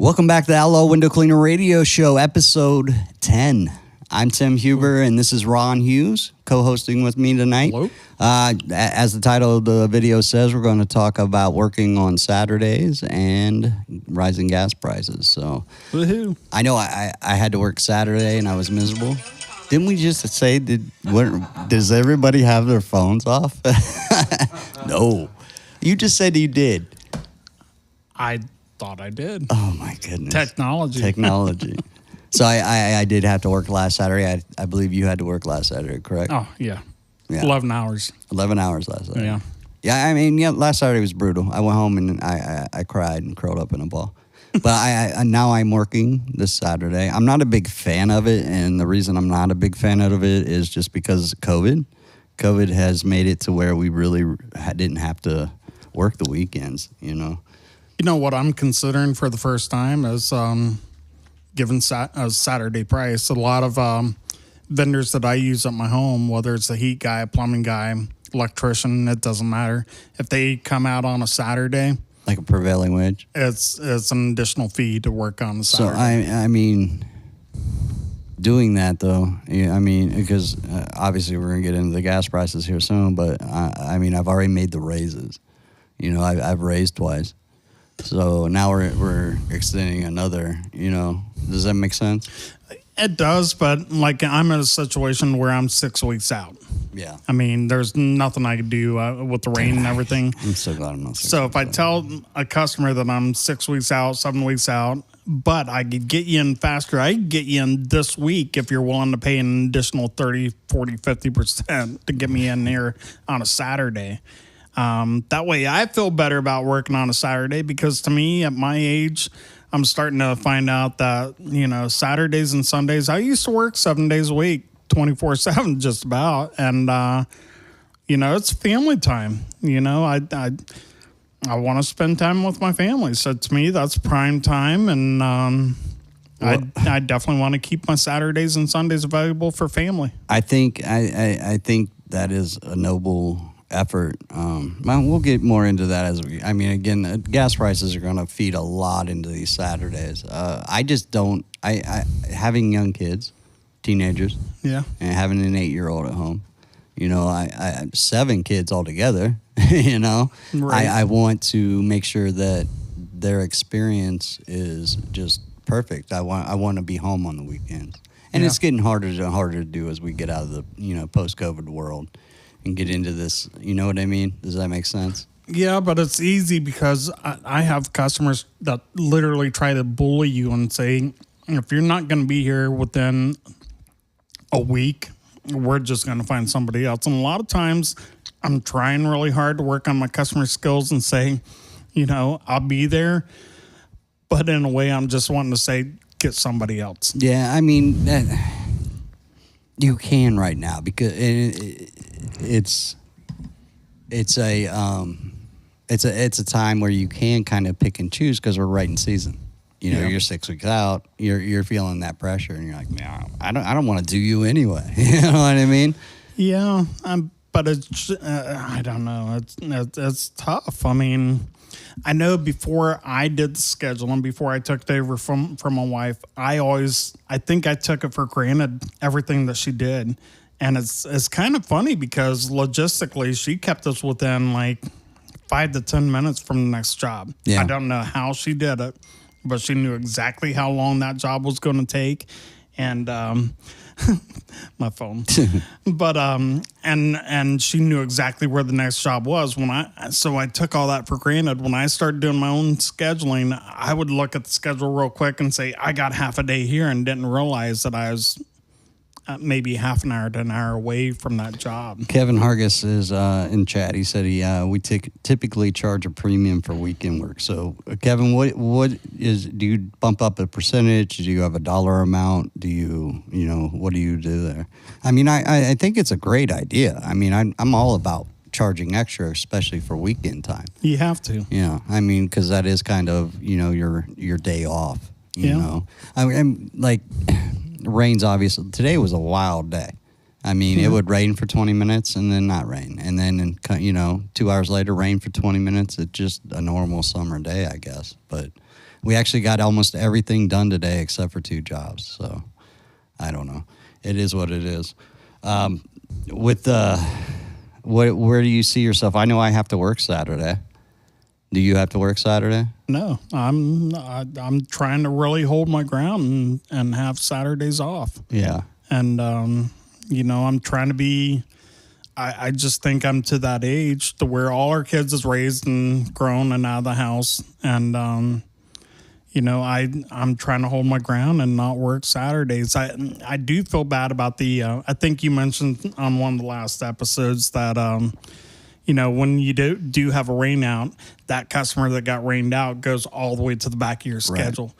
Welcome back to the Outlaw Window Cleaner Radio Show, episode 10. I'm Tim Huber, and this is Ron Hughes, co-hosting with me tonight. Hello. As the title of the video says, we're going to talk about working on Saturdays and rising gas prices. So, woohoo! I know I had to work Saturday, and I was miserable. Didn't we just say, does everybody have their phones off? No. You just said you did. I thought I did. Oh, my goodness. Technology. So I did have to work last Saturday. I believe you had to work last Saturday, correct? Oh, yeah. 11 hours. 11 hours last Saturday. Yeah. Yeah, I mean, last Saturday was brutal. I went home and I cried and curled up in a ball. But now I'm working this Saturday. I'm not a big fan of it, and the reason I'm not a big fan of it is just because of COVID. COVID has made it to where we really didn't have to work the weekends, you know. You know what I'm considering for the first time is given a Saturday price. A lot of vendors that I use at my home, whether it's a heat guy, a plumbing guy, electrician, it doesn't matter. If they come out on a Saturday, like a prevailing wage, it's an additional fee to work on the Saturday. So I mean, doing that though, I mean, because obviously we're gonna get into the gas prices here soon, but I mean, I've already made the raises. You know, I've raised twice. So now we're extending another, you know. Does that make sense? It does, but like I'm in a situation where I'm 6 weeks out. Yeah. I mean, there's nothing I can do with the rain and everything. I'm so glad I'm not 6 So weeks if I out. tell a customer that I'm 6 weeks out, 7 weeks out, but I could get you in faster, I could get you in this week if you're willing to pay an additional 30, 40, 50% to get me in there on a Saturday. That way I feel better about working on a Saturday because to me, at my age, I'm starting to find out that, you know, Saturdays and Sundays, I used to work 7 days a week, 24/7 just about. And, you know, it's family time. You know, I want to spend time with my family. So to me, that's prime time. And I definitely want to keep my Saturdays and Sundays available for family. I think that is a noble effort. We'll get more into that again, gas prices are going to feed a lot into these Saturdays. I just don't, having young kids, teenagers, Yeah. and having an 8-year-old at home, you know, I have 7 kids altogether, you know, Right. I want to make sure that their experience is just perfect. I want to be home on the weekends, and it's getting harder and harder to do as we get out of the, you know, post-COVID world and get into this, you know what I mean? Does that make sense? Yeah, but it's easy because I have customers that literally try to bully you and say, if you're not going to be here within a week, we're just going to find somebody else. And a lot of times I'm trying really hard to work on my customer skills and say, you know, I'll be there. But in a way, I'm just wanting to say, get somebody else. Yeah, I mean, you can right now because it's a time where you can kind of pick and choose because we're right in season. You know, Yeah. you're 6 weeks out. You're feeling that pressure, and you're like, man, I don't want to do you anyway. You know what I mean? Yeah, but it's I don't know. It's tough. I mean, I know before I did the scheduling, before I took it over from my wife, I think I took it for granted everything that she did, and it's kind of funny because logistically she kept us within like 5 to 10 minutes from the next job. Yeah. I don't know how she did it, but she knew exactly how long that job was going to take, and my phone. But and she knew exactly where the next job was so I took all that for granted. When I started doing my own scheduling, I would look at the schedule real quick and say, I got half a day here, and didn't realize that I was maybe half an hour to an hour away from that job. Kevin Hargis is in chat. He said we typically charge a premium for weekend work. So, Kevin, what do you bump up a percentage? Do you have a dollar amount? Do you what do you do there? I mean, I think it's a great idea. I mean, I'm all about charging extra, especially for weekend time. You have to. Yeah, I mean, because that is kind of, you know, your day off. You know, I'm like. Rain's obviously, today was a wild day. I mean, it would rain for 20 minutes and then not rain. And then, 2 hours later, rain for 20 minutes. It's just a normal summer day, I guess. But We actually got almost everything done today except for 2 jobs. So I don't know. It is what it is. Where do you see yourself? I know I have to work Saturday. Do you have to work Saturday? No, I'm trying to really hold my ground and have Saturdays off. Yeah. And, I'm trying to be, I just think I'm to that age to where all our kids is raised and grown and out of the house. And, I'm trying to hold my ground and not work Saturdays. I do feel bad about I think you mentioned on one of the last episodes that, when you do have a rain out, that customer that got rained out goes all the way to the back of your schedule. Right.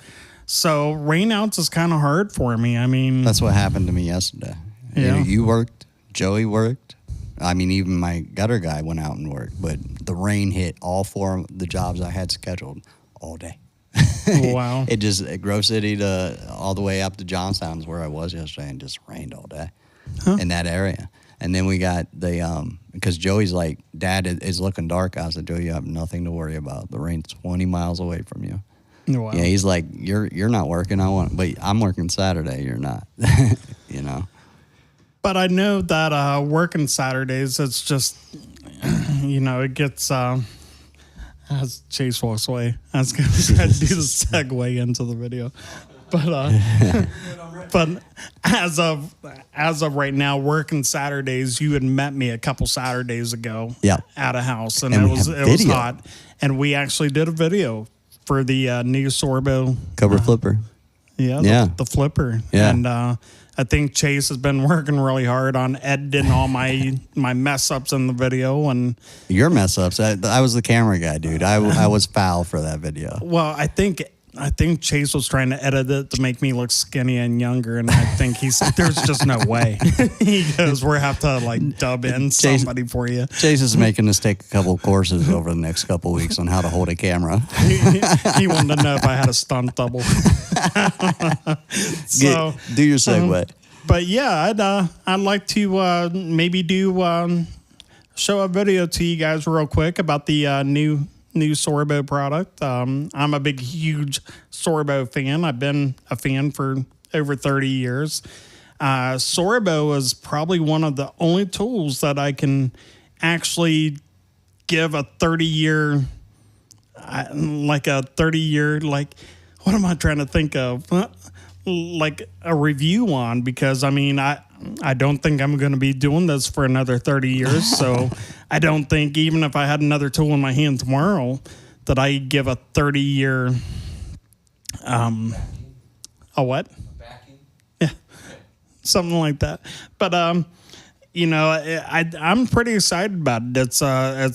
So rain outs is kind of hard for me. I mean, that's what happened to me yesterday. Yeah. You worked, Joey worked. I mean, even my gutter guy went out and worked, but the rain hit all 4 of the jobs I had scheduled all day. Wow. It Grove City to all the way up to Johnstown is where I was yesterday, and just rained all day in that area. And then we got because Joey's like, Dad, it's looking dark. I said, Joey, you have nothing to worry about. The rain's 20 miles away from you. Wow. Yeah, he's like, you're not working. But I'm working Saturday. You're not, But I know that working Saturdays, it's just, it gets, as Chase walks away, I was going to try to do the segue into the video. But as of right now, working Saturdays, you had met me a couple Saturdays ago at a house, and it was hot. And we actually did a video for the new Sorbo Cobra Flipper. The Flipper. Yeah. And I think Chase has been working really hard on editing all my mess ups in the video and your mess ups. I was the camera guy, dude. I was foul for that video. Well, I think Chase was trying to edit it to make me look skinny and younger, and I think there's just no way. He goes, we're have to dub in somebody for you. Chase is making us take a couple courses over the next couple weeks on how to hold a camera. He wanted to know if I had a stunt double. So do your segue. But yeah, I'd like to maybe show a video to you guys real quick about the new Sorbo product. I'm a huge Sorbo fan. I've been a fan for over 30 years. Sorbo is probably one of the only tools that I can actually give a 30-year, what am I trying to think of? Like a review on, because I mean, I don't think I'm going to be doing this for another 30 years. So I don't think, even if I had another tool in my hand tomorrow, that I give a 30-year, a what? Backing. Yeah, something like that. But I'm pretty excited about it. It's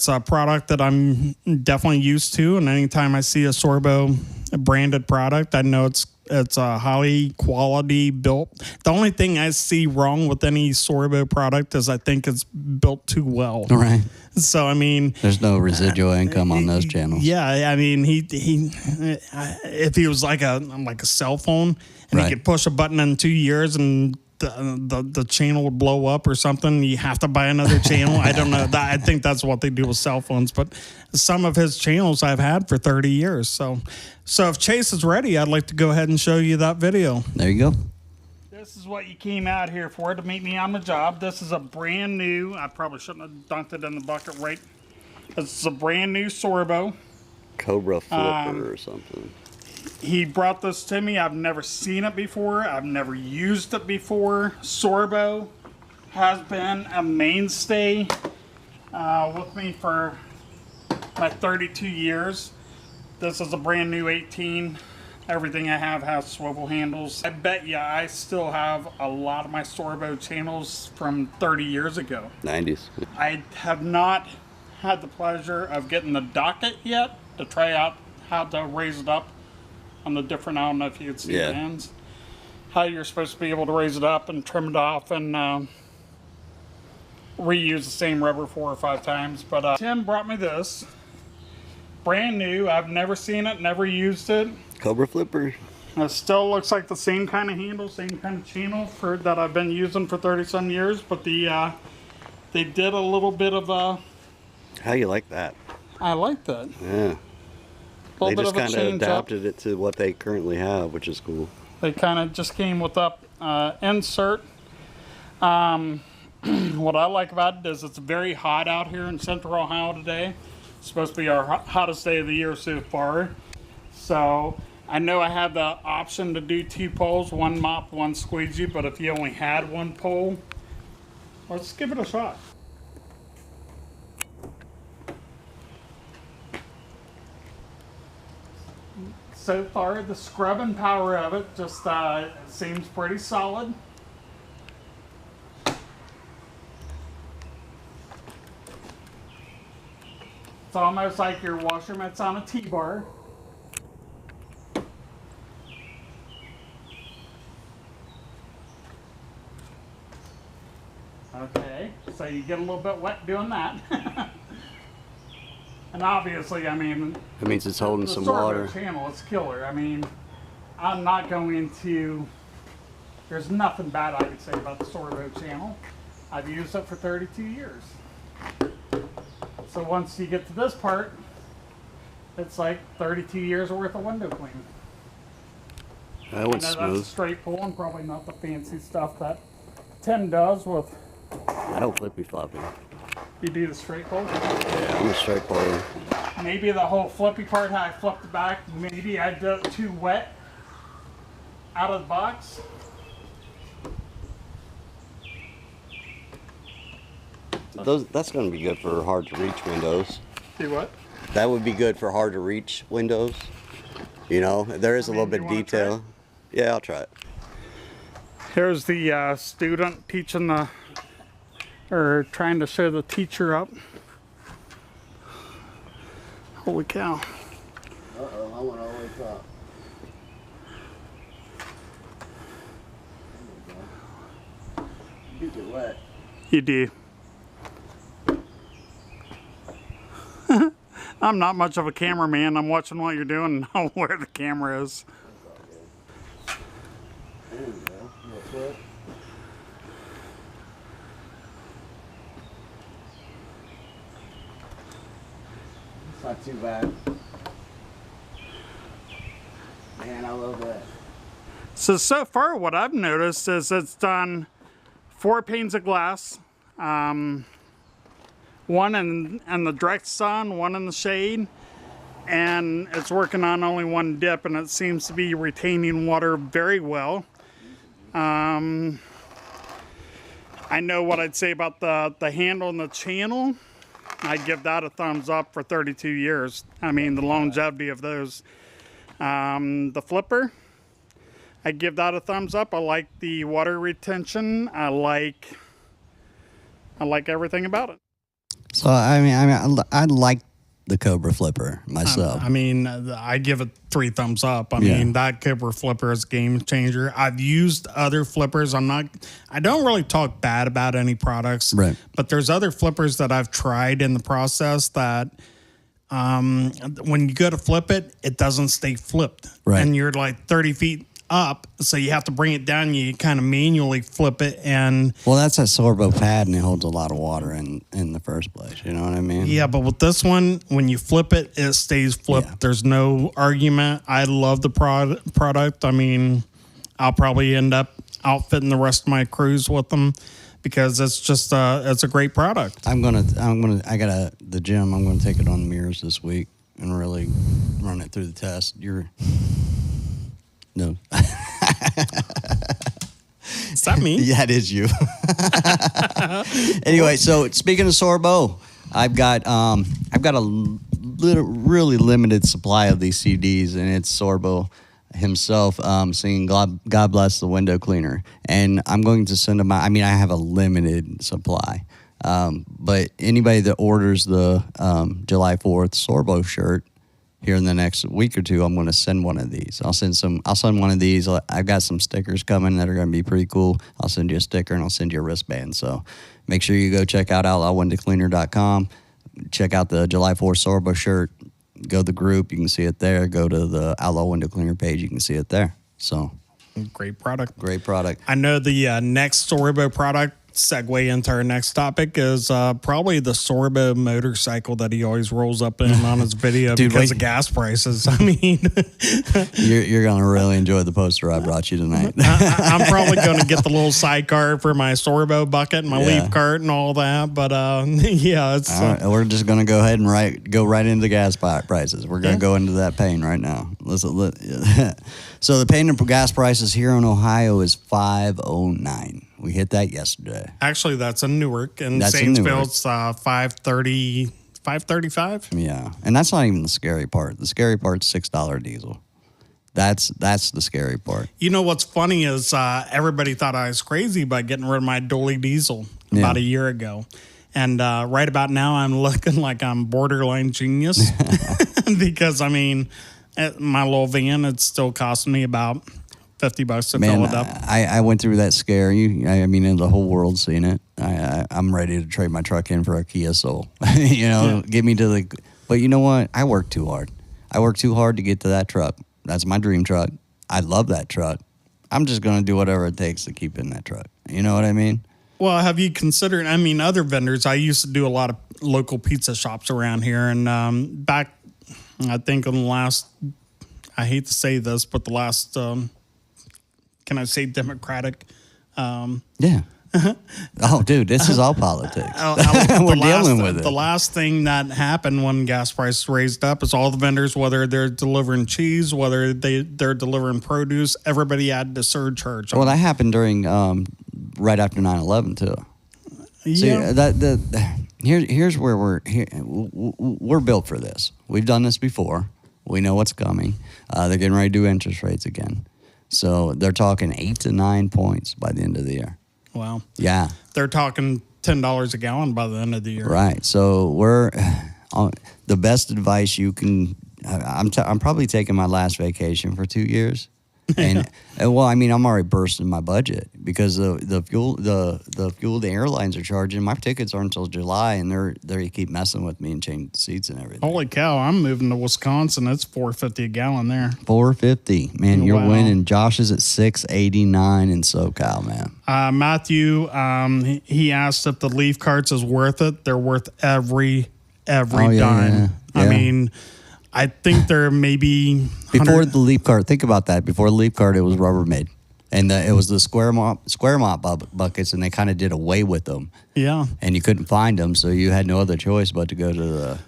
a product that I'm definitely used to, and anytime I see a Sorbo branded product, I know it's a highly quality built. The only thing I see wrong with any Sorbo product is I think it's built too well. All right. So I mean, there's no residual income on those channels. Yeah, I mean, he if he was like a cell phone and he could push a button in 2 years and the channel would blow up or something, you have to buy another channel. I don't know. I think that's what they do with cell phones. But some of his channels I've had for 30 years. So if Chase is ready, I'd like to go ahead and show you that video. There you go. This is what you came out here for, to meet me on the job. This is a brand new, I probably shouldn't have dunked it in the bucket right. This is a brand new Sorbo. Cobra Flipper or something. He brought this to me. I've never seen it before. I've never used it before. Sorbo has been a mainstay with me for my 32 years. This is a brand new 18. Everything I have has swivel handles. I bet you I still have a lot of my Sorbo channels from 30 years ago. 90s. I have not had the pleasure of getting the docket yet to try out how to raise it up on the different, I don't know if you can see the ends, how you're supposed to be able to raise it up and trim it off and reuse the same rubber 4 or 5 times. But Tim brought me this. Brand new. I've never seen it, never used it. Cobra Flipper. It still looks like the same kind of handle, same kind of channel that I've been using for 30-some years. But they did a little bit of How you like that? I like that. Yeah. They just kind of adapted it to what they currently have, which is cool. They kind of just came with up insert. What I like about it is it's very hot out here in Central Ohio today. It's supposed to be our hottest day of the year so far. So I know I have the option to do 2 poles, 1 mop, 1 squeegee, but if you only had 1 pole, let's give it a shot. So far, the scrubbing power of it just seems pretty solid. It's almost like your washer mitts on a T-bar. Okay, so you get a little bit wet doing that. And obviously, I mean, it means it's holding some water. The channel is killer. I mean, I'm not going to. There's nothing bad I could say about the Sorbo channel. I've used it for 32 years. So once you get to this part, it's like 32 years worth of window cleaning. That was smooth. That's a straight pull and probably not the fancy stuff that Tim does with. I don't flippy floppy. You do the straight pull? Yeah, I'm a straight puller. Maybe the whole flippy part, how I flipped it back, maybe I did it too wet out of the box. That's going to be good for hard to reach windows. Do what? That would be good for hard to reach windows. You know, there is a little bit of detail. Yeah, I'll try it. Here's the student teaching or trying to show the teacher up. Holy cow. Uh-oh, I went all the way up. You get wet. You do. I'm not much of a cameraman. I'm watching what you're doing and know where the camera is. There you go. That's it. It's not too bad. Man, I love that. So far what I've noticed is it's done 4 panes of glass. One in the direct sun, 1 in the shade, and it's working on only 1 dip, and it seems to be retaining water very well. I know what I'd say about the handle and the channel. I'd give that a thumbs up for 32 years. I mean, the longevity of those. The flipper, I'd give that a thumbs up. I like the water retention. I like everything about it. So I mean, I like the Cobra flipper myself. I mean, I give it 3 thumbs up. I mean, that Cobra flipper is a game changer. I've used other flippers. I don't really talk bad about any products, right? But there's other flippers that I've tried in the process that when you go to flip it, it doesn't stay flipped, right? And you're like 30 feet up, so you have to bring it down. You kind of manually flip it, and that's a Sorbo pad, and it holds a lot of water in the first place. You know what I mean? Yeah, but with this one, when you flip it, it stays flipped. Yeah. There's no argument. I love the product. I mean, I'll probably end up outfitting the rest of my crews with them because it's just it's a great product. I got the gym. I'm gonna take it on the mirrors this week and really run it through the test. No. Is that me? Yeah, it is you. Anyway, so speaking of Sorbo, I've got a really limited supply of these CDs, and it's Sorbo himself singing God Bless the Window Cleaner. And I'm going to send them out. I mean, I have a limited supply. But anybody that orders the July 4th Sorbo shirt here in the next week or 2, I'm going to send one of these. I'll send one of these. I've got some stickers coming that are going to be pretty cool. I'll send you a sticker and I'll send you a wristband. So make sure you go check out outlawwindowcleaner.com. Check out the July 4th Sorbo shirt. Go to the group. You can see it there. Go to the Outlaw Window Cleaner page. You can see it there. So great product. Great product. I know the next Sorbo product segue into our next topic is probably the Sorbo motorcycle that he always rolls up in on his video because of gas prices. I mean, you're going to really enjoy the poster I brought you tonight. I'm probably going to get the little sidecar for my Sorbo bucket and my leaf cart and all that. But yeah, it's. All right, we're just going to go ahead and go right into gas prices. We're going to go into that pain right now. So the pain of gas prices here in Ohio is $5.09. We hit that yesterday. Actually, that's in Newark, and Saintsville's $5.30, $5.35. Yeah, and that's not even the scary part. The scary part's $6 diesel. That's the scary part. You know what's funny is everybody thought I was crazy by getting rid of my dually diesel about a year ago. And right about now, I'm looking like I'm borderline genius because, I mean, my little van, it's still costing me about $50 to fill it up. I went through that scare. And the whole world's seen it. I'm ready to trade my truck in for a Kia Soul. Get me to the. But you know what? I work too hard. I work too hard to get to that truck. That's my dream truck. I love that truck. I'm just going to do whatever it takes to keep in that truck. You know what I mean? Well, have you considered, other vendors? I used to do a lot of local pizza shops around here. And back, I think in the last, I hate to say this, but the last, can I say Democratic? Yeah. Oh, dude, this is all politics. We're dealing with it. The last thing that happened when gas prices raised up is all the vendors, whether they're delivering cheese, whether they're delivering produce, everybody had the surcharge. Well, that happened during right after 9/11 too. Yeah. See, here's where we're built for this. We've done this before. We know what's coming. They're getting ready to do interest rates again. So they're talking 8 to 9 points by the end of the year. Wow. Yeah. They're talking $10 a gallon by the end of the year. Right. So we're the best advice you can. I'm probably taking my last vacation for 2 years. And I'm already bursting my budget because the fuel the airlines are charging. My tickets aren't until July, and they keep messing with me and changing seats and everything. Holy cow! I'm moving to Wisconsin. It's $4.50 a gallon there. $4.50, man. You're winning. Josh is at $6.89 in SoCal, man. Matthew, he asked if the leaf carts is worth it. They're worth every dime. Yeah. I mean. I think there may be before the leaf cart. Think about that. Before the leaf cart, it was Rubbermaid, and it was the square mop buckets, and they kind of did away with them. Yeah, and you couldn't find them, so you had no other choice but to go to the.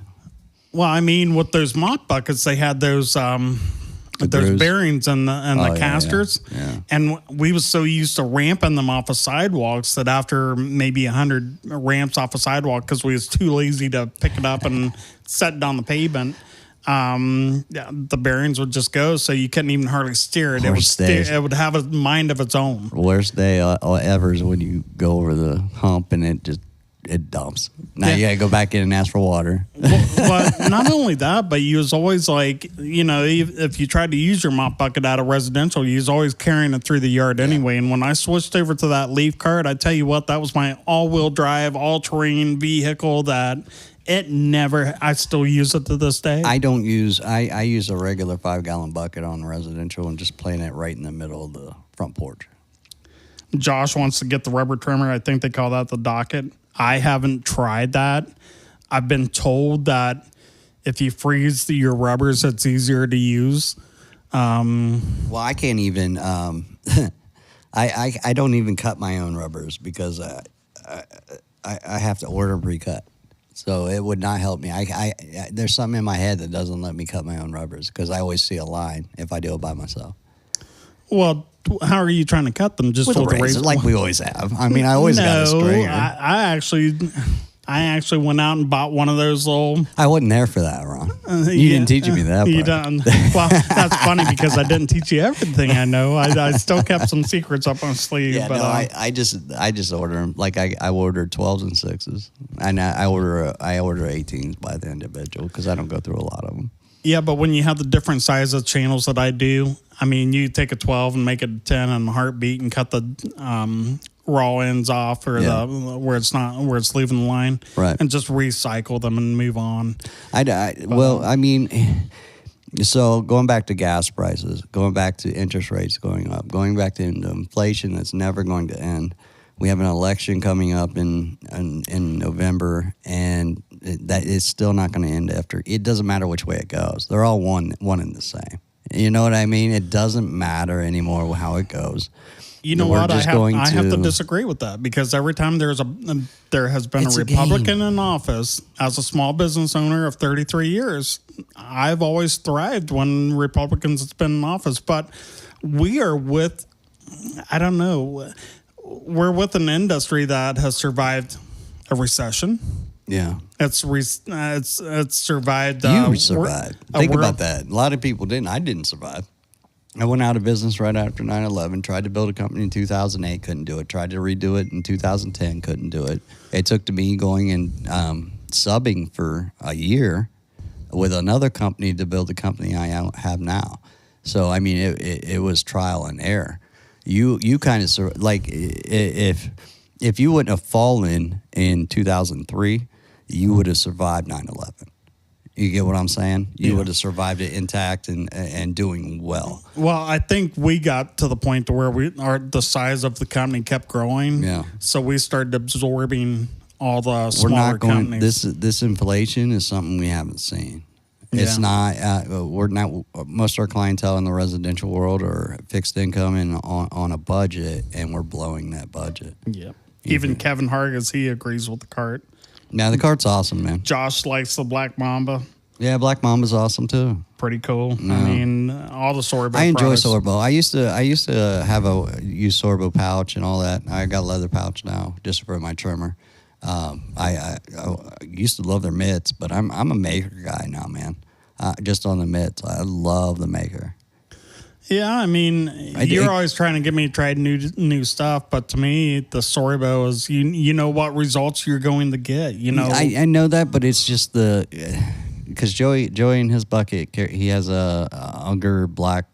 Well, with those mop buckets, they had those bearings and the casters, yeah. And we was so used to ramping them off of sidewalks that after maybe 100 ramps off a sidewalk, because we was too lazy to pick it up and set it on the pavement. The bearings would just go, so you couldn't even hardly steer it. It would have a mind of its own. Worst day ever is when you go over the hump and it dumps. Now you gotta go back in and ask for water. But not only that, but you was always like, if you tried to use your mop bucket out of residential, you was always carrying it through the yard anyway. And when I switched over to that leaf cart, I tell you what, that was my all-wheel drive, all-terrain vehicle that. I still use it to this day. I use a regular 5-gallon bucket on residential and just plant it right in the middle of the front porch. Josh wants to get the rubber trimmer. I think they call that the docket. I haven't tried that. I've been told that if you freeze your rubbers, it's easier to use. Well, I can't even. I don't even cut my own rubbers because I have to order pre-cut. So it would not help me. There's something in my head that doesn't let me cut my own rubbers because I always see a line if I do it by myself. Well, how are you trying to cut them? Just with a razor, like we always have. I always got a stringer. I actually went out and bought one of those little. I wasn't there for that, Ron. You didn't teach me that part. You done. Well, that's funny because I didn't teach you everything I know. I still kept some secrets up my sleeve. Yeah, but I just order them. Like I ordered 12s and 6s, and I order 18s by the individual because I don't go through a lot of them. Yeah, but when you have the different size of channels that I do, you take a 12 and make it a 10 on a heartbeat and cut the raw ends off or where it's leaving the line, right? And just recycle them and move on. So going back to gas prices, going back to interest rates going up, going back to inflation that's never going to end. We have an election coming up in November, and that is still not going to end after. It doesn't matter which way it goes. They're all one and the same. You know what I mean? It doesn't matter anymore how it goes. You know what? I have to disagree with that, because every time there has been a Republican in office, as a small business owner of 33 years, I've always thrived when Republicans have been in office. But we are with, I don't know, we're with an industry that has survived a recession. Yeah. It's survived. You survived. Think about that. A lot of people didn't. I didn't survive. I went out of business right after 9/11, tried to build a company in 2008, couldn't do it. Tried to redo it in 2010, couldn't do it. It took to me going and subbing for a year with another company to build the company I have now. So, I mean, it was trial and error. You kind of, like, if you wouldn't have fallen in 2003, you would have survived 9/11. You get what I'm saying? You would have survived it intact and doing well. Well, I think we got to the point to where the size of the company kept growing. Yeah. So we started absorbing all the smaller companies. This inflation is something we haven't seen. It's not. We're not. Most of our clientele in the residential world are fixed income and on a budget, and we're blowing that budget. Yeah. Even Kevin Hargis, he agrees with the cart. Yeah, the cart's awesome, man. Josh likes the Black Mamba. Yeah, Black Mamba's awesome too. Pretty cool. No. I mean, all the Sorbo. I enjoy Sorbo. I used to have use Sorbo pouch and all that. I got a leather pouch now just for my trimmer. I used to love their mitts, but I'm a Maker guy now, man. Just on the mitts, I love the Maker. Yeah, I mean, you're always trying to get me to try new stuff, but to me, the Sorbo is you know what results you're going to get. You know, I know that, but it's just because Joey in his bucket, he has a Unger Black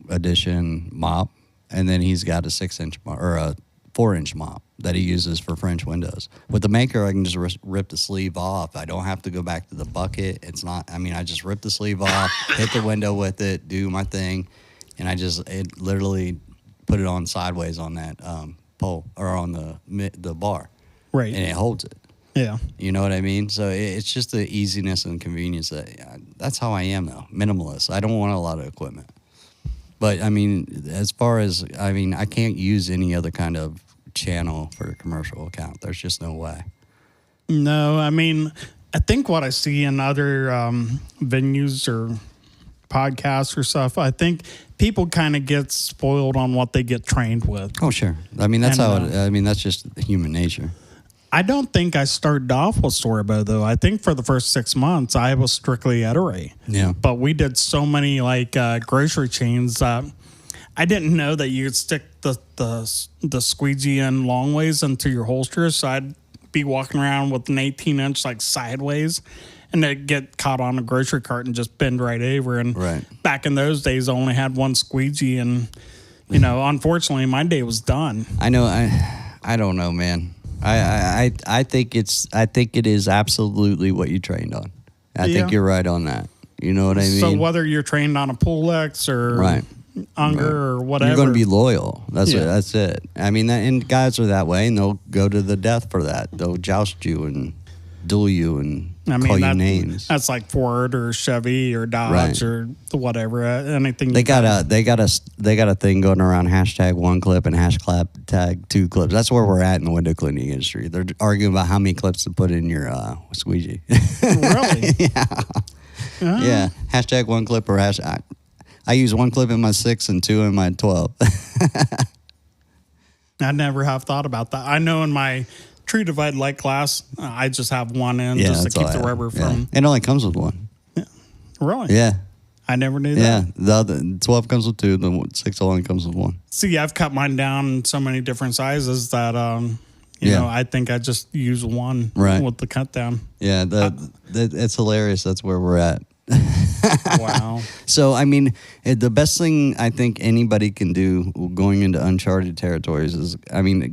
Edition mop, and then he's got a 6-inch or a 4-inch mop that he uses for French windows. With the Maker, I can just rip the sleeve off. I don't have to go back to the bucket. It's not. I mean, I just rip the sleeve off, hit the window with it, do my thing. And it literally put it on sideways on that pole or on the bar. Right. And it holds it. Yeah. You know what I mean? So it's just the easiness and convenience. That's how I am, though. Minimalist. I don't want a lot of equipment. But, I mean, as far as, I can't use any other kind of channel for a commercial account. There's just no way. No, I mean, I think what I see in other venues or podcasts or stuff, I think people kind of get spoiled on what they get trained with. Oh, sure. I mean, that's that's just human nature. I don't think I started off with Sorbo, though. I think for the first 6 months, I was strictly Ettore. Yeah. But we did so many, grocery chains. I didn't know that you could stick the squeegee in long ways into your holsters. So I'd be walking around with an 18-inch, sideways, and they'd get caught on a grocery cart and just bend right over. And back in those days, I only had one squeegee, and, unfortunately, my day was done. I know. I don't know, man. I think it is absolutely what you trained on. I think you're right on that. You know what I mean? So whether you're trained on a Pulex or Unger or whatever, you're going to be loyal. That's it. I mean, and guys are that way, and they'll go to the death for that. They'll joust you and duel you and call you names. That's like Ford or Chevy or Dodge or whatever. Anything. They got a thing going around #1 clip and #2 clips. That's where we're at in the window cleaning industry. They're arguing about how many clips to put in your squeegee. Really? Yeah. Yeah. #1 clip or I use 1 clip in my 6 and 2 in my 12. I never have thought about that. I know in my tree divide light glass, I just have one in just to keep the rubber from. It only comes with one. Yeah. Really? Yeah. I never knew that. Yeah. The other 12 comes with 2, the 6 only comes with 1. See, I've cut mine down in so many different sizes that you know, I think I just use one with the cut down. Yeah, it's hilarious. That's where we're at. Wow. So, I mean, the best thing I think anybody can do going into uncharted territories is,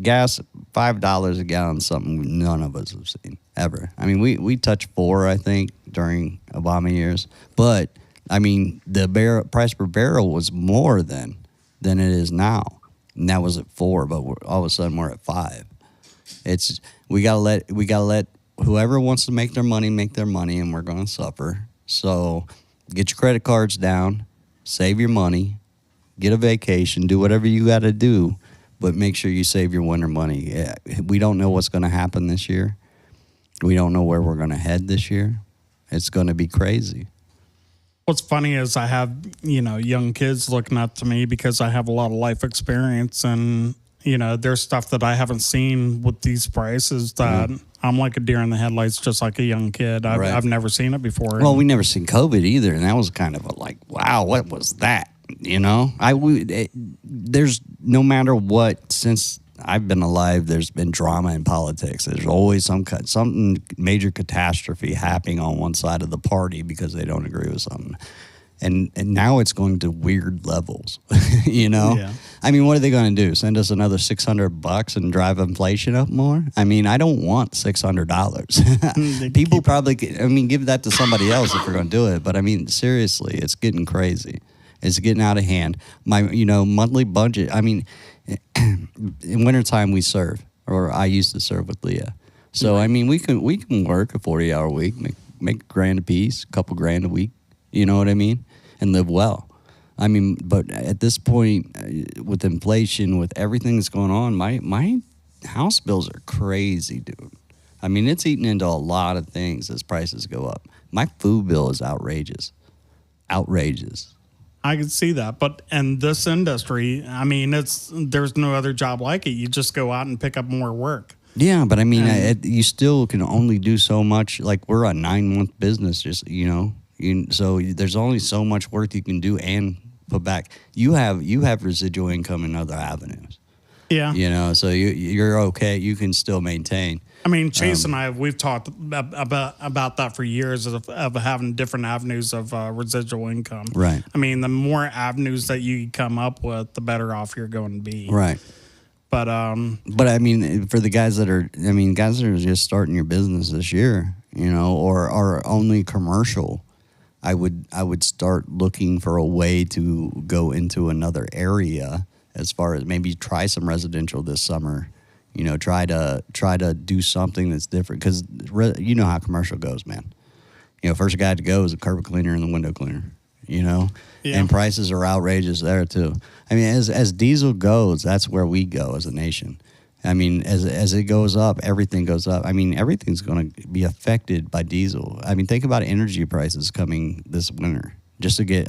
gas, $5 a gallon, something none of us have seen ever. I mean, we touched $4, I think, during Obama years. But, the price per barrel was more than it is now. And that was at $4, but all of a sudden we're at $5. It's we gotta let whoever wants to make their money, and we're gonna suffer. So get your credit cards down, save your money, get a vacation, do whatever you got to do, but make sure you save your winter money. Yeah, we don't know what's going to happen this year. We don't know where we're going to head this year. It's going to be crazy. What's funny is I have, young kids looking up to me because I have a lot of life experience, and, there's stuff that I haven't seen with these prices that I'm like a deer in the headlights, just like a young kid. I've never seen it before. Well, we never seen COVID either, and that was kind of wow, what was that? There's no matter what, since I've been alive, there's been drama in politics. There's always something major catastrophe happening on one side of the party because they don't agree with something. And now it's going to weird levels, Yeah. I mean, what are they going to do? Send us another $600 and drive inflation up more? I mean, I don't want $600. People probably, give that to somebody else if we're going to do it. But I mean, seriously, it's getting crazy. It's getting out of hand. My, monthly budget. I mean, in wintertime we serve, or I used to serve with Leah. So I mean, we can work a 40-hour week, make $1,000 a piece, a couple grand a week. You know what I mean? And live well. I mean, but at this point, with inflation, with everything that's going on, my house bills are crazy, dude. I mean, it's eating into a lot of things as prices go up. My food bill is outrageous. Outrageous. I can see that, but in this industry, I mean, there's no other job like it. You just go out and pick up more work. Yeah, but I mean, you still can only do so much. Like, we're a 9-month business, just so there's only so much work you can do and put back. You have residual income in other avenues. Yeah. So you're okay. You can still maintain. I mean, Chase and we've talked about that for years of having different avenues of residual income. Right. I mean, the more avenues that you come up with, the better off you're going to be. Right. But I mean, for the guys that are just starting your business this year, or are only commercial, I would start looking for a way to go into another area, as far as maybe try some residential this summer. Try to do something that's different, because you know how commercial goes, man. First guy to go is a carpet cleaner and the window cleaner. Yeah. And prices are outrageous there too. I mean, as diesel goes, that's where we go as a nation. I mean, as it goes up, everything goes up. I mean, everything's going to be affected by diesel. I mean, think about energy prices coming this winter. Just to get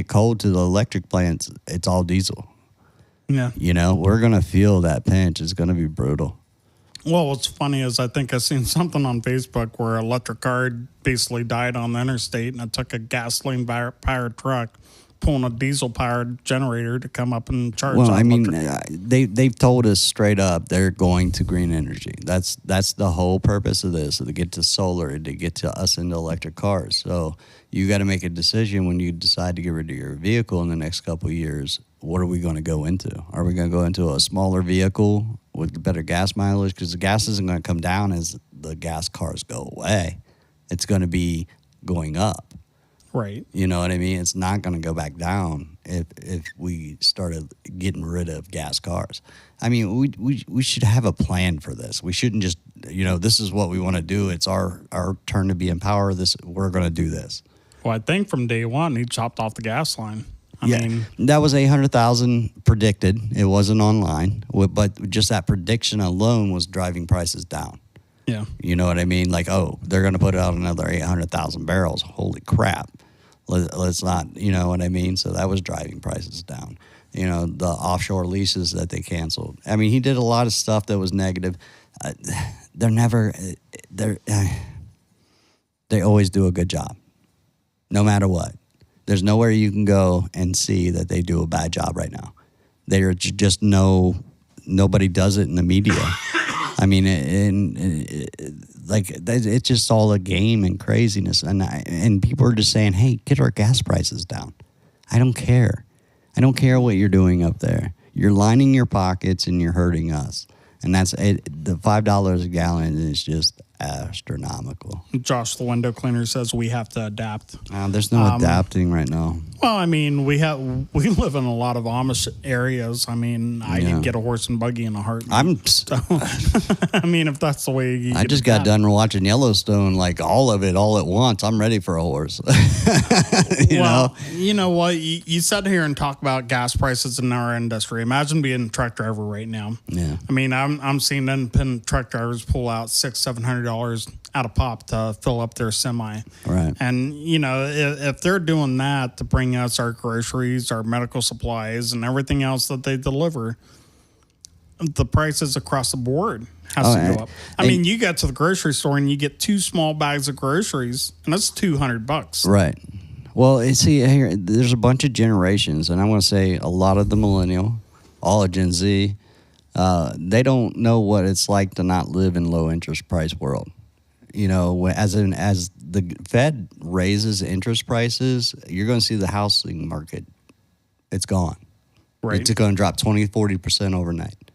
cold to the electric plants, it's all diesel. Yeah. We're going to feel that pinch. It's going to be brutal. Well, what's funny is I think I seen something on Facebook where an electric car basically died on the interstate, and it took a gasoline-powered truck pulling a diesel-powered generator to come up and charge. Well, I mean, they've told us straight up they're going to green energy. That's the whole purpose of this, to get to solar, to get to us into electric cars. So you got to make a decision when you decide to get rid of your vehicle in the next couple of years. What are we going to go into? Are we going to go into a smaller vehicle with better gas mileage? Because the gas isn't going to come down as the gas cars go away. It's going to be going up. Right. You know what I mean? It's not going to go back down if we started getting rid of gas cars. I mean, we should have a plan for this. We shouldn't just, this is what we want to do. It's our turn to be in power. We're going to do this. Well, I think from day one, he chopped off the gas line. I mean, that was 800,000 predicted. It wasn't online, but just that prediction alone was driving prices down. Yeah. You know what I mean? Like, they're going to put out another 800,000 barrels. Holy crap. Let's not, you know what I mean? So that was driving prices down. The offshore leases that they canceled. I mean, he did a lot of stuff that was negative. They always do a good job, no matter what. There's nowhere you can go and see that they do a bad job right now. They're just nobody does it in the media. I mean, it's just all a game and craziness. And people are just saying, hey, get our gas prices down. I don't care. I don't care what you're doing up there. You're lining your pockets and you're hurting us. And that's it. The $5 a gallon is just astronomical. Josh, the window cleaner, says we have to adapt. There's no adapting right now. Well, I mean, we live in a lot of Amish areas. I mean, I could get a horse and buggy in a heartbeat. So, I mean, if that's the way I just got done watching Yellowstone, like all of it, all at once. I'm ready for a horse. You know what? You sit here and talk about gas prices in our industry. Imagine being a truck driver right now. Yeah. I mean, I'm seeing independent truck drivers pull out $600-700 out of pop to fill up their semi. Right. And, you know, if they're doing that to bring us our groceries, our medical supplies, and everything else that they deliver, the prices across the board has to go up. I mean, you get to the grocery store and you get 2 small bags of groceries, and that's $200. Right. Well, see, here, there's a bunch of generations, and I want to say a lot of the millennial, all of Gen Z, they don't know what it's like to not live in low interest price world. You know, as the Fed raises interest prices, you're going to see the housing market. It's gone. Right. It's going to drop 20-40% overnight.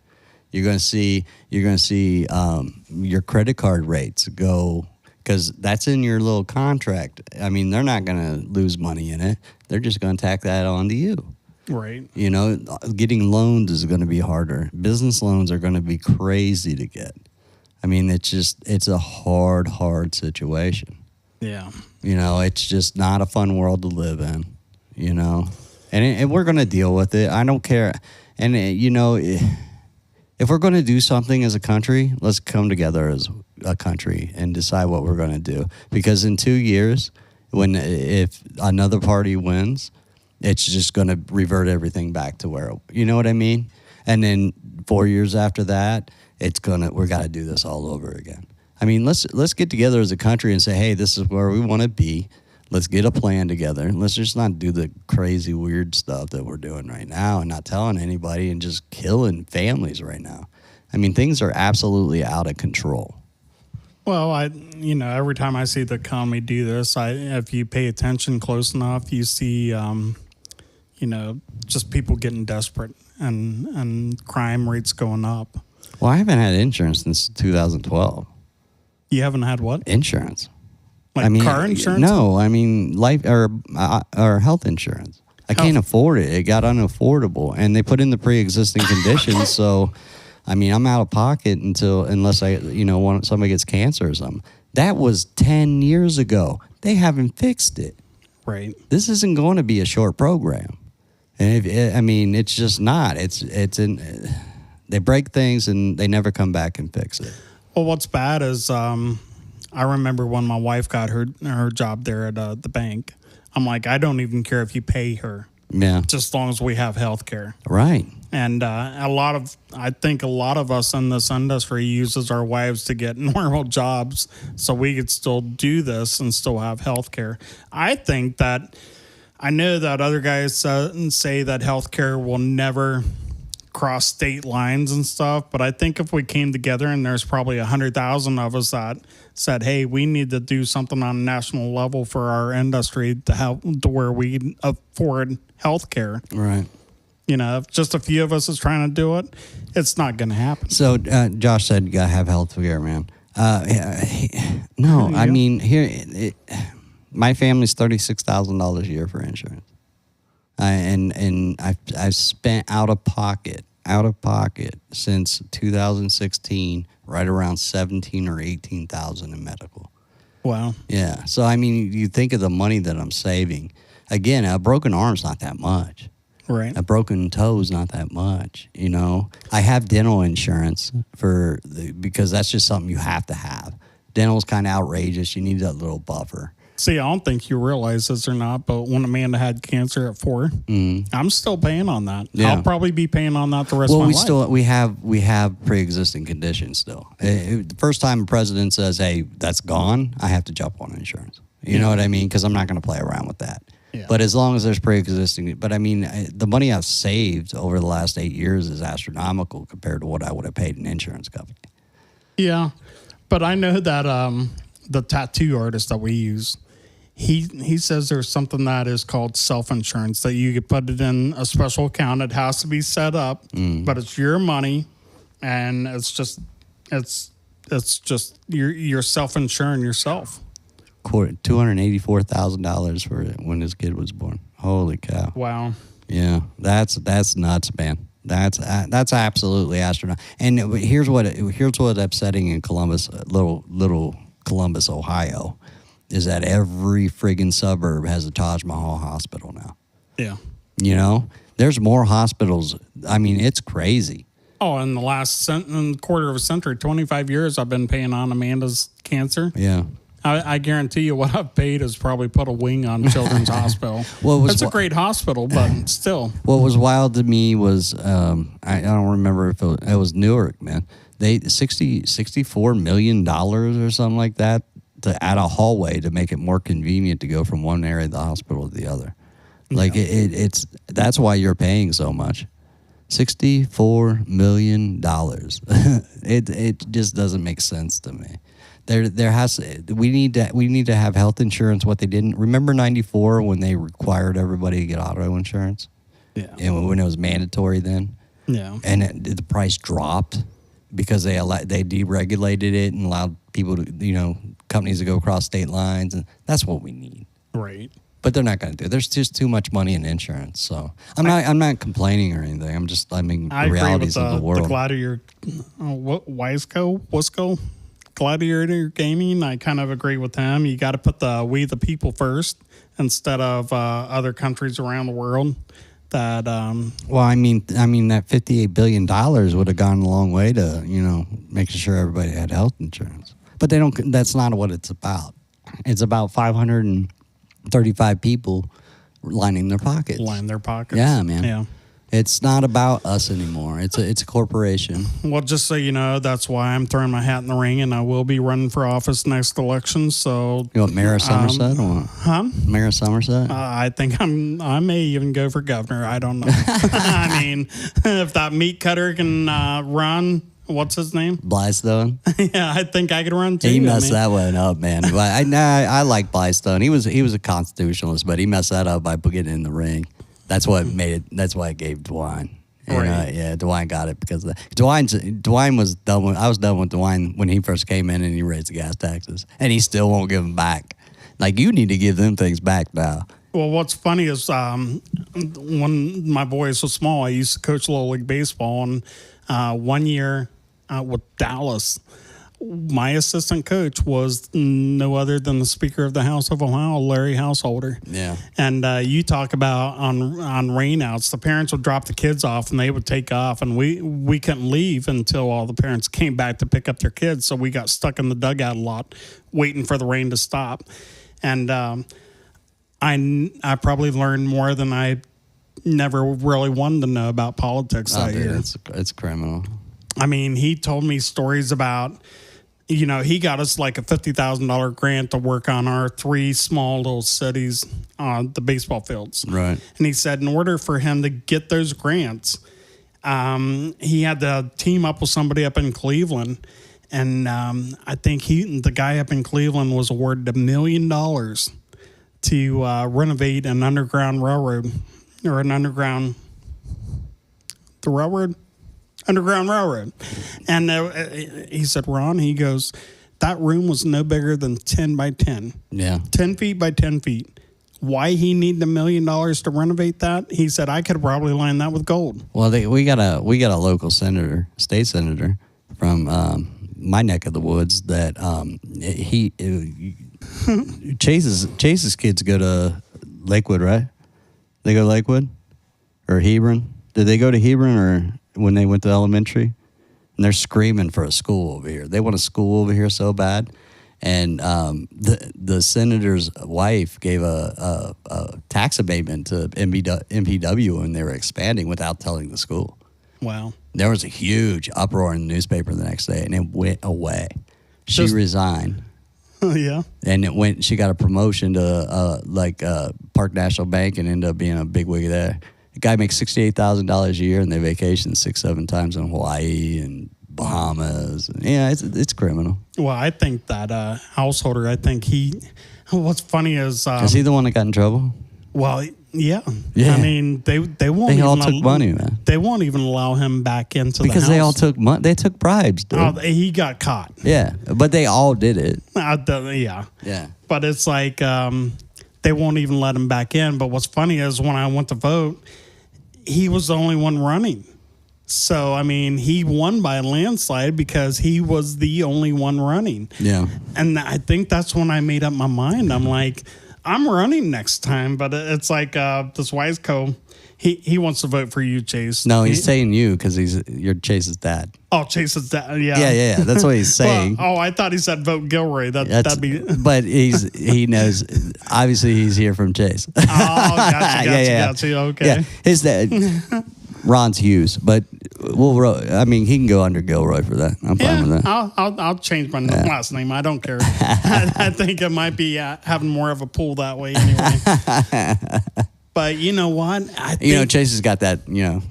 You're going to see your credit card rates go, because that's in your little contract. I mean, they're not going to lose money in it. They're just going to tack that on to you. Right. You know, getting loans is going to be harder. Business loans are going to be crazy to get. I mean, it's a hard situation. Yeah. You know, it's just not a fun world to live in, you know. And we're going to deal with it. I don't care. And, you know, if we're going to do something as a country, let's come together as a country and decide what we're going to do. Because in 2 years, if another party wins, it's just going to revert everything back to where, you know what I mean? And then 4 years after that, we're got to do this all over again. I mean, let's get together as a country and say, hey, this is where we want to be. Let's get a plan together. Let's just not do the crazy, weird stuff that we're doing right now and not telling anybody and just killing families right now. I mean, things are absolutely out of control. Well, every time I see the economy do this, if you pay attention close enough, you see, just people getting desperate and crime rates going up. Well, I haven't had insurance since 2012. You haven't had what? Insurance. Like car insurance? No, I mean life or health insurance. I can't afford it. It got unaffordable, and they put in the pre-existing conditions. So, I mean, I'm out of pocket unless somebody gets cancer or something. That was 10 years ago. They haven't fixed it. Right. This isn't going to be a short program, and it's just not. They break things and they never come back and fix it. Well, what's bad is I remember when my wife got her job there at the bank. I'm like, I don't even care if you pay her. Yeah. Just as long as we have health care. Right. And I think a lot of us in this industry uses our wives to get normal jobs so we could still do this and still have health care. I know that other guys say that health care will never cross state lines and stuff, but I think if we came together and there's probably 100,000 of us that said, hey, we need to do something on a national level for our industry to help to where we afford health care. Right. You know, if just a few of us is trying to do it, it's not going to happen. So Josh said you got to have health care, man. No, I mean, my family's $36,000 a year for insurance. And I've spent out of pocket since 2016, right around 17 or 18,000 in medical. Wow. Yeah. So I mean, you think of the money that I'm saving. Again, a broken arm's not that much. Right. A broken toe's not that much. You know, I have dental insurance because that's just something you have to have. Dental's kind of outrageous. You need that little buffer. See, I don't think you realize this or not, but when Amanda had cancer at 4, I'm still paying on that. Yeah. I'll probably be paying on that the rest of my life. We have pre-existing conditions still. The first time a president says, hey, that's gone, I have to jump on insurance. You know what I mean? Because I'm not going to play around with that. Yeah. But as long as there's pre-existing, but I mean, the money I've saved over the last 8 years is astronomical compared to what I would have paid an insurance company. Yeah, but I know that the tattoo artist that we use, he says there's something that is called self-insurance, that you could put it in a special account. It has to be set up, but it's your money, and it's it's just you're self-insuring yourself. $284,000 for when his kid was born. Holy cow! Wow. Yeah, that's nuts, man. That's absolutely astronomical. And here's what's upsetting in Columbus, little Columbus, Ohio, is that every friggin' suburb has a Taj Mahal hospital now. Yeah. You know, there's more hospitals. I mean, it's crazy. Oh, in the last quarter of a century, 25 years, I've been paying on Amanda's cancer. Yeah. I guarantee you what I've paid is probably put a wing on Children's Hospital. Well, it's a great hospital, but still. What was wild to me was, I don't remember if it was Newark, man. They $64 million or something like that to add a hallway to make it more convenient to go from one area of the hospital to the other. Like it's that's why you're paying so much. $64 million. It just doesn't make sense to me. We need to have health insurance. What they didn't remember 94 when they required everybody to get auto insurance. Yeah, and when it was mandatory then. Yeah, and the price dropped because they deregulated it and allowed people to companies to go across state lines, and that's what we need. Right. But they're not going to do it. There's just too much money in insurance. So I'm not complaining or anything. The realities of the world. The Gladiator, Wisco, Gladiator Gaming. I kind of agree with him. You got to put we the people first instead of other countries around the world. That well, I mean that $58 billion would have gone a long way to making sure everybody had health insurance. But they don't. That's not what it's about. It's about 535 people lining their pockets. Yeah, man. Yeah. It's not about us anymore. It's a corporation. Well, just so you know, that's why I'm throwing my hat in the ring, and I will be running for office next election. So you want Mayor of Somerset or what? Huh? Mayor of Somerset? I think I may even go for governor. I don't know. I mean, if that meat cutter can run. What's his name? Blystone. Yeah, I think I could run too. He messed that one up, man. But I like Blystone. He was a constitutionalist, but he messed that up by getting in the ring. That's what made it. That's why it gave DeWine. Right. DeWine got it because DeWine was done. I was done with DeWine when he first came in and he raised the gas taxes, and he still won't give them back. Like, you need to give them things back now. Well, what's funny is when my boys were small, I used to coach Little League Baseball, and 1 year with Dallas, my assistant coach was no other than the Speaker of the House of Ohio, Larry Householder. Yeah. And you talk about on rainouts, the parents would drop the kids off and they would take off, and we couldn't leave until all the parents came back to pick up their kids. So we got stuck in the dugout a lot, waiting for the rain to stop. And I probably learned more than I never really wanted to know about politics that year. It's criminal. I mean, he told me stories about, he got us like a $50,000 grant to work on our 3 small little cities on the baseball fields. Right. And he said in order for him to get those grants, he had to team up with somebody up in Cleveland. And I think the guy up in Cleveland was awarded $1 million to renovate an underground railroad or an underground railroad. And he said, Ron, he goes, that room was no bigger than 10 by 10. Yeah. 10 feet by 10 feet. Why he needed $1 million to renovate that? He said, I could probably line that with gold. Well, we got a local state senator from my neck of the woods that Chase's kids go to Lakewood, right? They go to Lakewood or Hebron? Did they go to Hebron or when they went to elementary? And they're screaming for a school over here. They want a school over here so bad. And the senator's wife gave a tax abatement to MPW when they were expanding without telling the school. Wow. There was a huge uproar in the newspaper the next day, and it went away. She resigned. Yeah. And she got a promotion to Park National Bank and ended up being a bigwig there. The guy makes $68,000 a year, and they vacation 6-7 times in Hawaii and Bahamas. Yeah, it's criminal. Well, I think that Householder, what's funny is... he the one that got in trouble? Well, Yeah. Yeah. I mean, they won't. They even all took money, man. They won't even allow him back into Because the house. they all took money. They took bribes, dude. Oh, he got caught. Yeah, but they all did it. Yeah. Yeah. But it's like they won't even let him back in. But what's funny is when I went to vote, he was the only one running. So, I mean, he won by a landslide because he was the only one running. Yeah. And I think that's when I made up my mind. I'm like, I'm running next time. But it's like this Wiseco, he wants to vote for you, Chase. No, he's saying you because you're Chase's dad. Oh, Chase's dad. Yeah. Yeah. That's what he's saying. Well, I thought he said vote Gilroy. That'd be. But he knows. Obviously, he's here from Chase. Oh, gotcha. Okay. Yeah, his dad, Ron's Hughes, but he can go under Gilroy for that. I'm fine with that. I'll change my last name. I don't care. I think it might be having more of a pull that way anyway. But you know what? Chase has got that.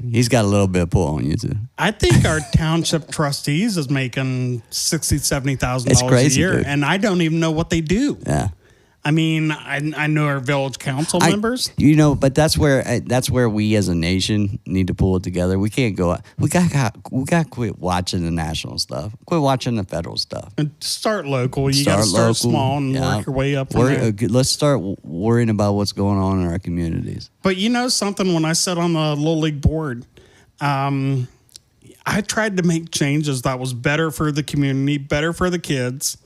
He's got a little bit of pull on you too. I think our township trustees is making $60,000, $70,000 a year, dude. and I don't even know what they do. Yeah. I mean, I know our village council members. But that's where we as a nation need to pull it together. We can't go. We got to quit watching the national stuff. Quit watching the federal stuff. And start local. You got to start small and work your way up. Let's start worrying about what's going on in our communities. But you know something? When I sat on the Little League board, I tried to make changes that was better for the community, better for the kids.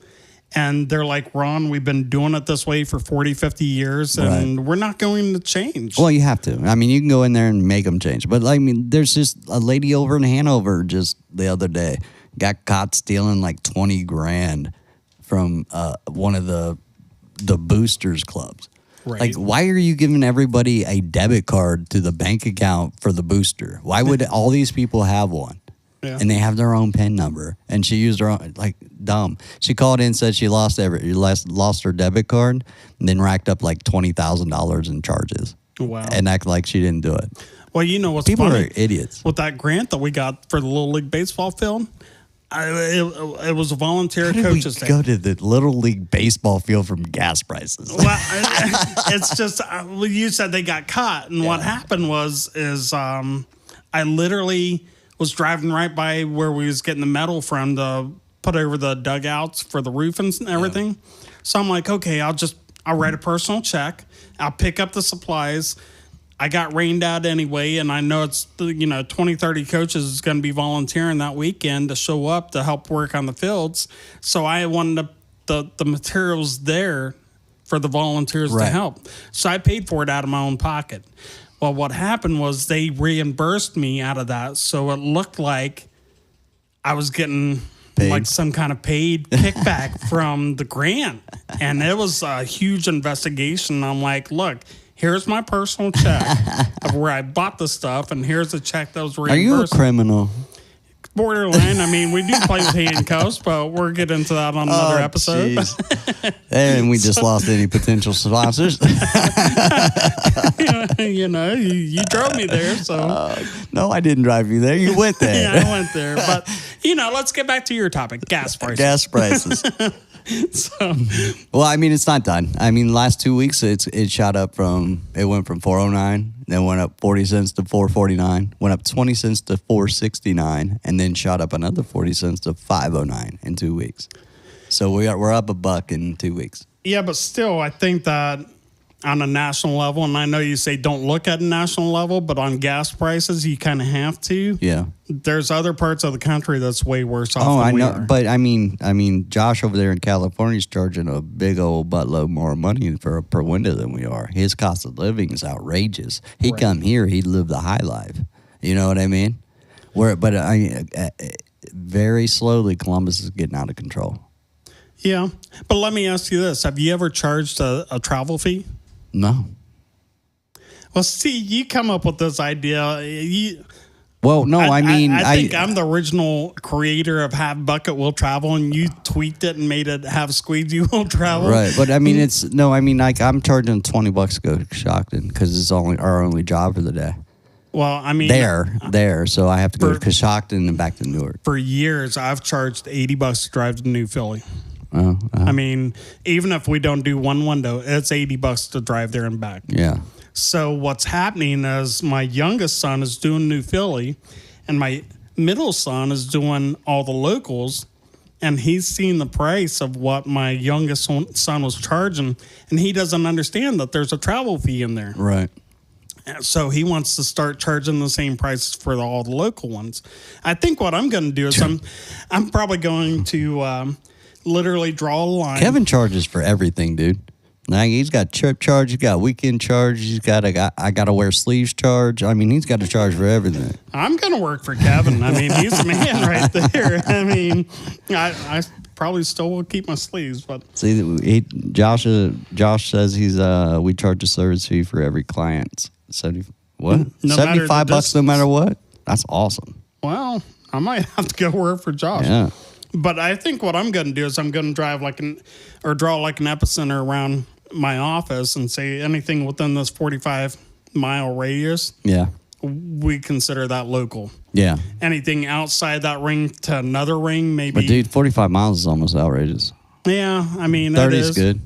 And they're like, Ron, we've been doing it this way for 40, 50 years, and we're not going to change. Well, you have to. I mean, you can go in there and make them change. But, there's just a lady over in Hanover just the other day got caught stealing like $20,000 from one of the boosters clubs. Right. Like, why are you giving everybody a debit card to the bank account for the booster? Why would all these people have one? Yeah. And they have their own PIN number, and she used her own, like, dumb. She called in and said she lost her debit card, and then racked up like $20,000 in charges. Wow! And act like she didn't do it. Well, you know what's people funny? Are idiots. With that grant that we got for the Little League baseball field, it was a volunteer coaches thing. Go to the Little League baseball field from gas prices. Well, it's just you said they got caught, and what happened was I literally was driving right by where we was getting the metal from to put over the dugouts for the roof and everything. Yeah. So I'm like, okay, I'll write a personal check. I'll pick up the supplies. I got rained out anyway, and I know it's 20, 30 coaches is going to be volunteering that weekend to show up to help work on the fields. So I wanted the materials there for the volunteers to help. So I paid for it out of my own pocket. Well, what happened was they reimbursed me out of that, so it looked like I was getting like some kind of paid kickback from the grant, and it was a huge investigation. I'm like, look, here's my personal check of where I bought the stuff, and here's the check that was reimbursed. Are you a criminal? Borderline. I mean, we do play with handcuffs, but we'll get into that on another episode. And we just lost any potential sponsors. You drove me there, so. No, I didn't drive you there. You went there. Yeah, I went there. But, let's get back to your topic, gas prices. Gas prices. Well, I mean, it's not done. I mean, last 2 weeks, it shot up it went from 409, then went up 40 cents to 449, went up 20 cents to 469, and then shot up another 40 cents to 509 in 2 weeks. So we're up $1 in 2 weeks. Yeah, but still, I think that on a national level, and I know you say don't look at a national level, but on gas prices, you kind of have to. Yeah. There's other parts of the country that's way worse off than I know, we are. But I mean, Josh over there in California is charging a big old buttload more money per window than we are. His cost of living is outrageous. He'd come here, he'd live the high life. You know what I mean? Very slowly, Columbus is getting out of control. Yeah, but let me ask you this: have you ever charged a travel fee? No. Well, see, you come up with this idea. I think I'm the original creator of Have Bucket Will Travel, and you tweaked it and made it Have Squeegee Will Travel. Right, but I mean, I'm charging $20 to go to Coshocton because it's our only job for the day. Well, I mean, so I have to go to Coshocton and back to Newark. For years, I've charged $80 to drive to New Philly. Oh, I mean, even if we don't do one window, it's $80 to drive there and back. Yeah. So what's happening is my youngest son is doing New Philly, and my middle son is doing all the locals, and he's seen the price of what my youngest son was charging, and he doesn't understand that there's a travel fee in there. Right. So he wants to start charging the same prices for all the local ones. I think what I'm going to do is I'm probably going to literally draw a line. Kevin charges for everything, dude. Like, he's got trip charge, he's got weekend charge, he's got I got to wear sleeves charge. I mean, he's got to charge for everything. I'm going to work for Kevin. I mean, he's the man right there. I mean, I probably still will keep my sleeves, but see, Josh says we charge a service fee for every client. 70 what? No $75 no matter what? That's awesome. Well, I might have to go work for Josh. Yeah. But I think what I'm going to do is I'm going to draw like an epicenter around my office and say anything within this 45-mile radius. Yeah. We consider that local. Yeah. Anything outside that ring to another ring, maybe. But dude, 45 miles is almost outrageous. Yeah, I mean, 30 it is good.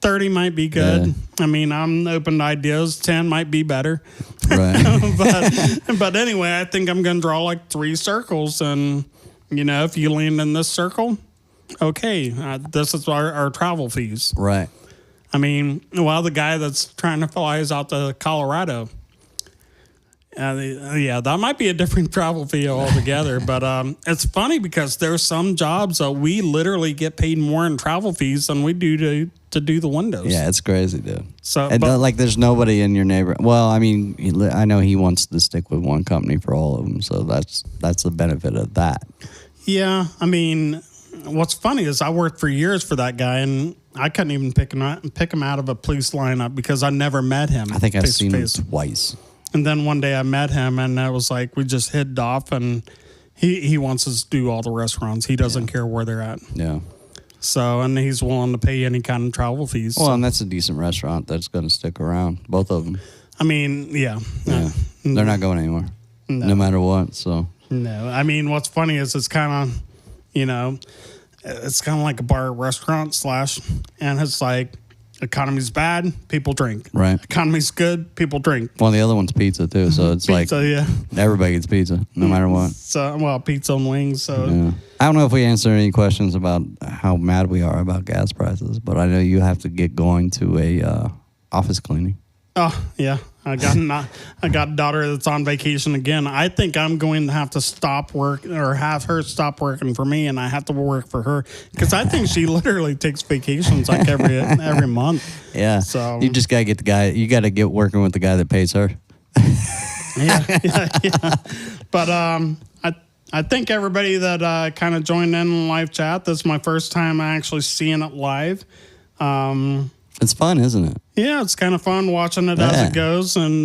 30 might be good. Yeah. I mean, I'm open to ideas. 10 might be better. Right. but anyway, I think I'm going to draw like 3 circles. And, you know, if you land in this circle, okay, this is our travel fees. Right. I mean, well, the guy that's trying to fly is out to Colorado. Yeah, that might be a different travel fee altogether. But it's funny because there's some jobs that we literally get paid more in travel fees than we do to do the windows. Yeah, it's crazy, dude. So, and like, there's nobody in your neighborhood. Well, I mean, I know he wants to stick with one company for all of them, so that's the benefit of that. Yeah, I mean, what's funny is I worked for years for that guy, and I couldn't even pick him out of a police lineup because I never met him. I think I've seen him twice. And then one day I met him, and it was like we just hit off, and he wants us to do all the restaurants. He doesn't care where they're at. Yeah. So, and he's willing to pay any kind of travel fees. Well, and that's a decent restaurant that's going to stick around. Both of them. I mean, yeah. They're not going anywhere. No matter what, so. No. I mean, what's funny is it's kind of, it's kind of like a bar restaurant / and it's like, economy's bad, people drink. Right. Economy's good, people drink. Well, the other one's pizza too, so it's pizza, yeah. Everybody gets pizza, no matter what. So, well, pizza and wings. So yeah. I don't know if we answered any questions about how mad we are about gas prices, but I know you have to get going to a office cleaning. Oh yeah, I got a daughter that's on vacation again. I think I'm going to have to stop work or have her stop working for me, and I have to work for her because I think she literally takes vacations like every month. Yeah. So you just gotta get the guy. You gotta get working with the guy that pays her. Yeah. But I think everybody that kind of joined in live chat. This is my first time actually seeing it live. It's fun, isn't it? Yeah, it's kind of fun watching it as it goes, and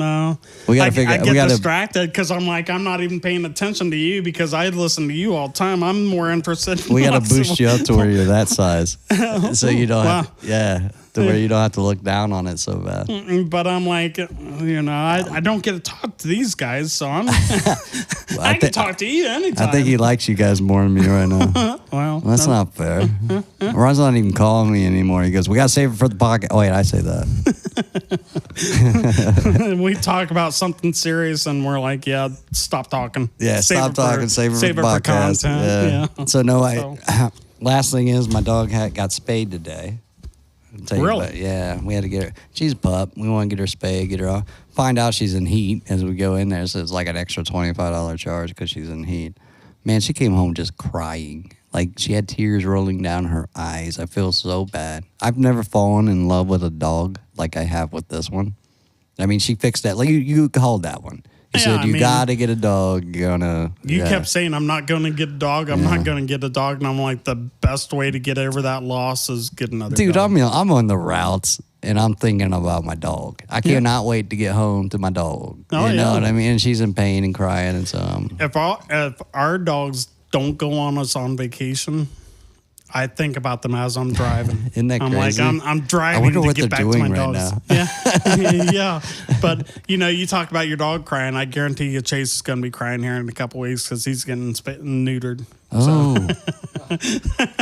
we got to figure. I get distracted because I'm like, I'm not even paying attention to you because I listen to you all the time. I'm more interested. We got to boost you up to where you're that size, so you don't. To where you don't have to look down on it so bad. But I'm like, I don't get to talk to these guys, so I'm. I can talk to you anytime. I think he likes you guys more than me right now. Well, that's not fair. Ron's not even calling me anymore. He goes, "We got to save it for the pocket." Oh wait, I say that. We talk about something serious, and we're like, "Yeah, stop talking." Yeah, stop talking. Save it for podcast. Yeah. So last thing is, my dog got spayed today. Really? Yeah, we had to get her. She's a pup. We want to get her spayed, get her off. Find out she's in heat as we go in there. So it's like an extra $25 charge because she's in heat. Man, she came home just crying. Like, she had tears rolling down her eyes. I feel so bad. I've never fallen in love with a dog like I have with this one. I mean, she fixed that. Like, you called that one. You said, you got to get a dog. You kept saying, I'm not going to get a dog. I'm not going to get a dog. And I'm like, the best way to get over that loss is get another dog. Dude, I'm on the routes, and I'm thinking about my dog. I cannot wait to get home to my dog. You know what I mean? And she's in pain and crying. And so, if our dogs don't go on us on vacation, I think about them as I'm driving. Isn't that crazy? I'm like, I'm driving to get back to my dogs. Now. Yeah. Yeah. But, you talk about your dog crying. I guarantee you Chase is going to be crying here in a couple weeks because he's getting neutered. Oh.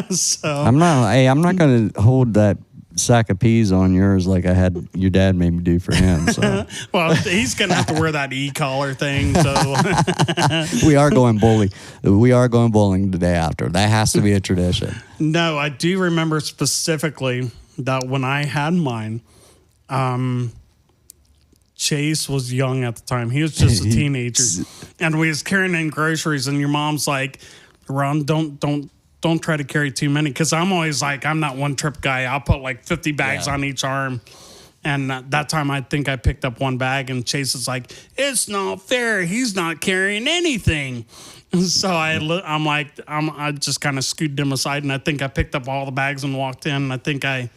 So I'm not going to hold that sack of peas on yours like I had your dad made me do for him. So Well, he's gonna have to wear that e-collar thing. So we are going bowling. We are going bowling the day after. That has to be a tradition. no, I do remember specifically that when I had mine, Chase was young at the time. He was just a teenager, and we was carrying in groceries. And your mom's like, "Ron, don't try to carry too many," because I'm always like, I'm not one trip guy. I'll put like 50 bags on each arm. And that time, I think I picked up one bag, and Chase is like, "It's not fair. He's not carrying anything." And so I just kind of scooted him aside, and I think I picked up all the bags and walked in. And I think I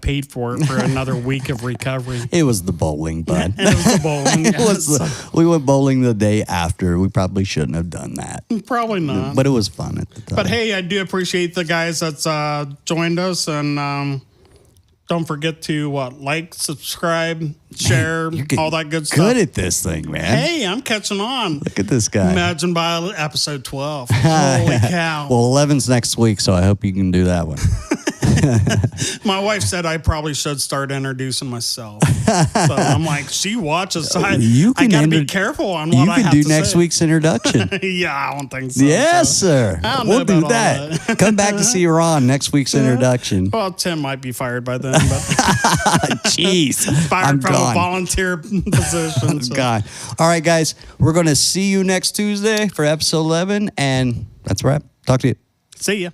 paid for it for another week of recovery. It was the bowling, bud. It was the bowling. We went bowling the day after. We probably shouldn't have done that. Probably not. But it was fun at the time. But hey, I do appreciate the guys that's joined us, and don't forget to like, subscribe, share, all that good stuff. Good at this thing, man. Hey, I'm catching on. Look at this guy. Imagine by episode 12. Holy cow. Well, 11's next week, so I hope you can do that one. My wife said I probably should start introducing myself. So I'm like, she watches. So I got to be careful on what I have to say. You can do next week's introduction. Yeah, I don't think so. Yes, sir. We'll do that. Come back to see Ron next week's introduction. Well, Tim might be fired by then. But jeez. Fired from a volunteer position. So. God. All right, guys. We're going to see you next Tuesday for episode 11. And that's a wrap. Talk to you. See ya.